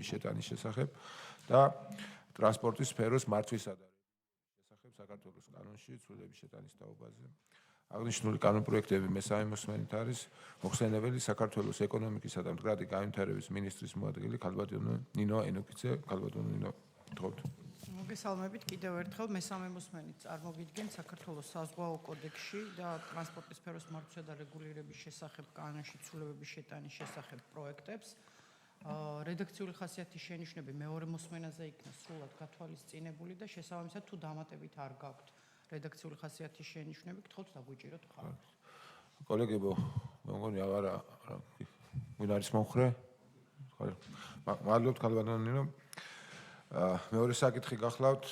შეტანის შესახებ და ტრანსპორტის სფეროს მართვისა და შესახებ საქართველოს კანონში ცვლილების შეტანის თაობაზე. აღნიშნული კანონპროექტები მესამე მოსმენით არის მოხსენებელი საქართველოს ეკონომიკისა და მდგრადი განვითარების მინისტრის მოადგილე ქალბატონო ნინო ენუკიძე. ქალბატონო ნინო, გთხოვთ. მოგესალმებით კიდევ ერთხელ მესამე მოსმენით წარმოგიდგენთ საქართველოს საზღვაო კოდექსში და ტრანსპორტის სფეროს მართვისა და რეგულირების შესახებ კანონში ცვლილებების შეტანის შესახებ პროექტებს. რედაქციული ხასიათის შენიშვნები მეორე მოსმენაზე იქნა სრულად გათვალისწინებული და შესაბამისად თუ დამატებით არ გაქვთ რედაქციული ხასიათის შენიშვნები, გთხოვთ დაგვიჭიროთ ხარ. კოლეგებო, მე მგონი აღარა ვინ არის მომხრე? მადლობთ ქალბატონო ნინო. მეორე საკითხი გახლავთ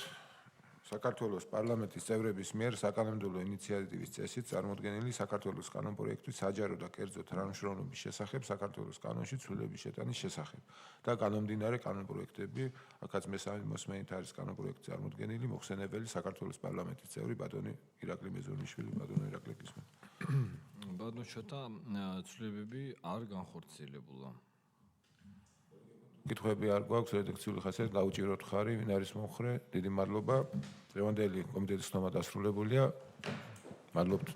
საქართველოს პარლამენტის წევრების მიერ საკანონმდებლო ინიციატივის წესით წარმოდგენილი საქართველოს კანონპროექტის საჯარო და კერძო თანამშრომლობის შესახებ საქართველოს კანონში ცვლილების შეტანის შესახებ და განომდინარე კანონპროექტები, აქაც მესამე მოსმენით არის კანონპროექტი წარმოდგენილი, მოხსენებელი საქართველოს პარლამენტის წევრი ბატონი ირაკლი მეზონიშვილი. ბატონო ირაკლი გისმენთ. ბატონო შოთა, ცვლილებები არ განხორციელებულა. კითხვები არ გვაქვს, რედაქციული ხასიათით გავუჭიროთ ხარი, ვინ არის მომხრე? დიდი მადლობა. დღევანდელი კომიტეტის ცნობა დასრულებულია. მადლობთ.